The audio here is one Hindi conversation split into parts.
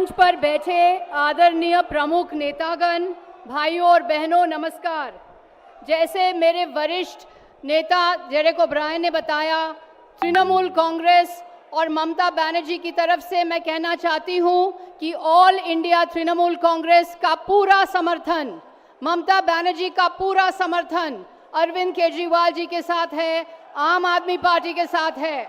मंच पर बैठे आदरणीय प्रमुख नेतागण, भाइयों और बहनों, नमस्कार। जैसे मेरे वरिष्ठ नेता डेरेक ओब्रायन ने बताया, तृणमूल कांग्रेस और ममता बनर्जी की तरफ से मैं कहना चाहती हूं कि ऑल इंडिया तृणमूल कांग्रेस का पूरा समर्थन, ममता बनर्जी का पूरा समर्थन अरविंद केजरीवाल जी के साथ है, आम आदमी पार्टी के साथ है।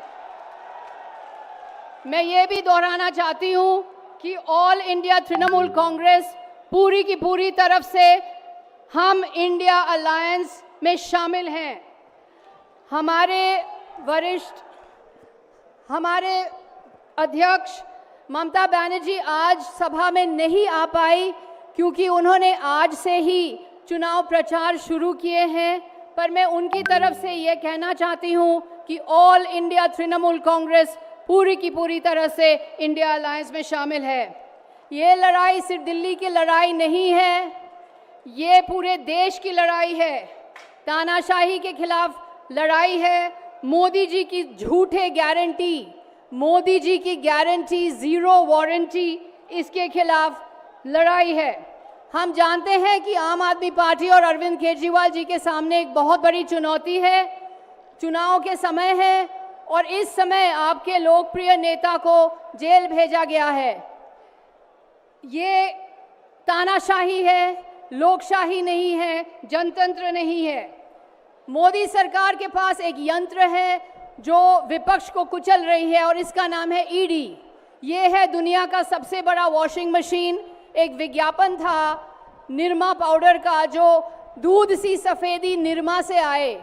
मैं ये भी दोहराना चाहती हूं कि ऑल इंडिया तृणमूल कांग्रेस पूरी की पूरी तरफ से हम इंडिया अलायंस में शामिल हैं। हमारे अध्यक्ष ममता बनर्जी आज सभा में नहीं आ पाई क्योंकि उन्होंने आज से ही चुनाव प्रचार शुरू किए हैं, पर मैं उनकी तरफ से ये कहना चाहती हूँ कि ऑल इंडिया तृणमूल कांग्रेस पूरी की पूरी तरह से इंडिया अलायंस में शामिल है। ये लड़ाई सिर्फ दिल्ली की लड़ाई नहीं है, ये पूरे देश की लड़ाई है। तानाशाही के खिलाफ लड़ाई है। मोदी जी की झूठे गारंटी, मोदी जी की गारंटी जीरो वारंटी, इसके खिलाफ लड़ाई है। हम जानते हैं कि आम आदमी पार्टी और अरविंद केजरीवाल जी के सामने एक बहुत बड़ी चुनौती है। चुनाव के समय है और इस समय आपके लोकप्रिय नेता को जेल भेजा गया है। ये तानाशाही है, लोकशाही नहीं है, जनतंत्र नहीं है। मोदी सरकार के पास एक यंत्र है जो विपक्ष को कुचल रही है और इसका नाम है ईडी। ये है दुनिया का सबसे बड़ा वॉशिंग मशीन। एक विज्ञापन था निरमा पाउडर का, जो दूध सी सफ़ेदी निरमा से आए।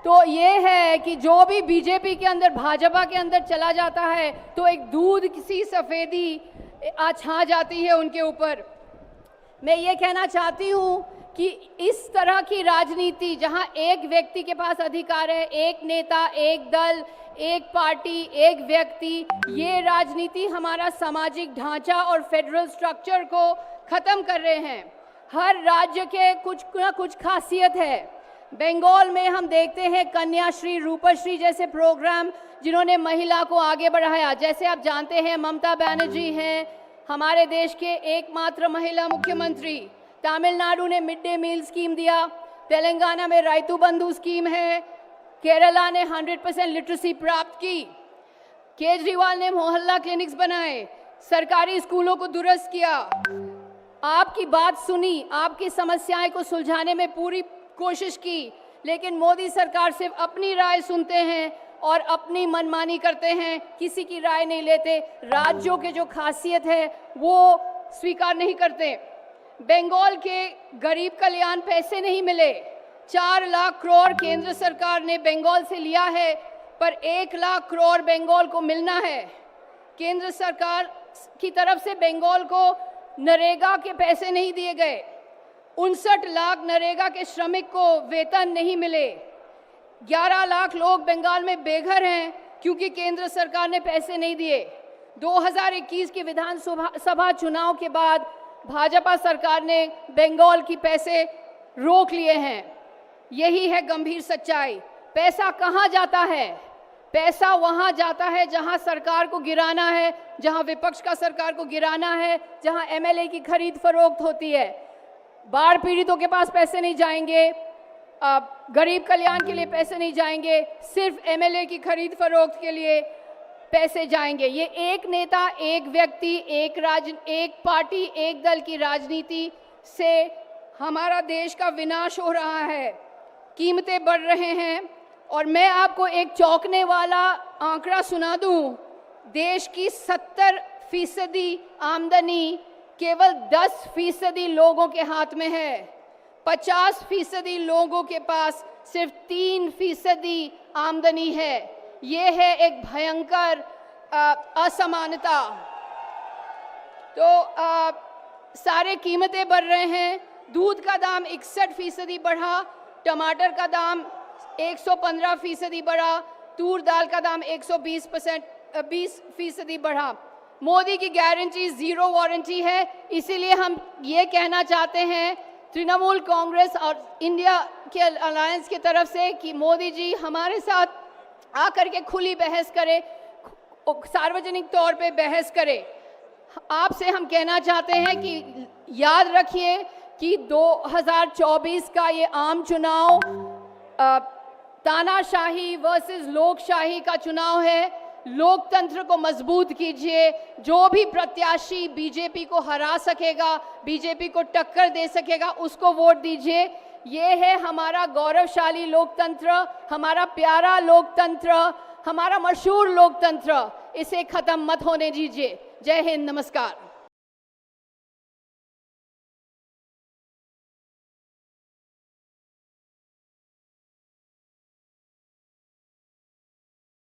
तो ये है कि जो भी बीजेपी के अंदर, भाजपा के अंदर चला जाता है तो एक दूध सी सफ़ेदी छा जाती है उनके ऊपर। मैं ये कहना चाहती हूँ कि इस तरह की राजनीति जहाँ एक व्यक्ति के पास अधिकार है, एक नेता, एक दल, एक पार्टी, एक व्यक्ति, ये राजनीति हमारा सामाजिक ढांचा और फेडरल स्ट्रक्चर को ख़त्म कर रहे हैं। हर राज्य के कुछ ना कुछ खासियत है। बंगाल में हम देखते हैं कन्याश्री, रूपश्री जैसे प्रोग्राम जिन्होंने महिला को आगे बढ़ाया। जैसे आप जानते हैं ममता बनर्जी हैं हमारे देश के एकमात्र महिला मुख्यमंत्री। तमिलनाडु ने मिड डे मील स्कीम दिया, तेलंगाना में राइतु बंधु स्कीम है, केरला ने 100% लिटरेसी प्राप्त की, केजरीवाल ने मोहल्ला क्लिनिक्स बनाए, सरकारी स्कूलों को दुरुस्त किया। आपकी बात सुनी, आपकी समस्याएं को सुलझाने में पूरी कोशिश की, लेकिन मोदी सरकार सिर्फ अपनी राय सुनते हैं और अपनी मनमानी करते हैं, किसी की राय नहीं लेते। राज्यों के जो खासियत है वो स्वीकार नहीं करते। बंगाल के गरीब कल्याण पैसे नहीं मिले। 4 लाख करोड़ केंद्र सरकार ने बंगाल से लिया है, पर 1 लाख करोड़ बंगाल को मिलना है। केंद्र सरकार की तरफ से बंगाल को नरेगा के पैसे नहीं दिए गए। 59 लाख नरेगा के श्रमिक को वेतन नहीं मिले। 11 लाख लोग बंगाल में बेघर हैं क्योंकि केंद्र सरकार ने पैसे नहीं दिए। 2021 के विधानसभा चुनाव के बाद भाजपा सरकार ने बंगाल की पैसे रोक लिए हैं। यही है गंभीर सच्चाई। पैसा कहाँ जाता है? पैसा वहाँ जाता है जहाँ सरकार को गिराना है, जहाँ विपक्ष का सरकार को गिराना है, जहाँ एमएलए की खरीद फरोख्त होती है। बाढ़ पीड़ितों के पास पैसे नहीं जाएंगे, गरीब कल्याण के लिए पैसे नहीं जाएंगे, सिर्फ एमएलए की खरीद फरोख्त के लिए पैसे जाएंगे। ये एक नेता, एक व्यक्ति, एक पार्टी, एक दल की राजनीति से हमारा देश का विनाश हो रहा है। कीमतें बढ़ रहे हैं और मैं आपको एक चौंकने वाला आंकड़ा सुना दूं। देश की 70% आमदनी केवल 10% लोगों के हाथ में है। 50% लोगों के पास सिर्फ 3% आमदनी है। ये है एक भयंकर असमानता। तो सारे कीमतें बढ़ रहे हैं। दूध का दाम 61% बढ़ा, टमाटर का दाम 115% बढ़ा, तूर दाल का दाम 120% बढ़ा। मोदी की गारंटी जीरो वारंटी है। इसीलिए हम ये कहना चाहते हैं तृणमूल कांग्रेस और इंडिया के अलायंस की तरफ से कि मोदी जी हमारे साथ आकर के खुली बहस करें, सार्वजनिक तौर पे बहस करें। आपसे हम कहना चाहते हैं कि याद रखिए कि 2024 का ये आम चुनाव तानाशाही वर्सेस लोकशाही का चुनाव है। लोकतंत्र को मजबूत कीजिए। जो भी प्रत्याशी बीजेपी को हरा सकेगा, बीजेपी को टक्कर दे सकेगा, उसको वोट दीजिए। ये है हमारा गौरवशाली लोकतंत्र, हमारा प्यारा लोकतंत्र, हमारा मशहूर लोकतंत्र। इसे खत्म मत होने दीजिए। जय हिंद, नमस्कार।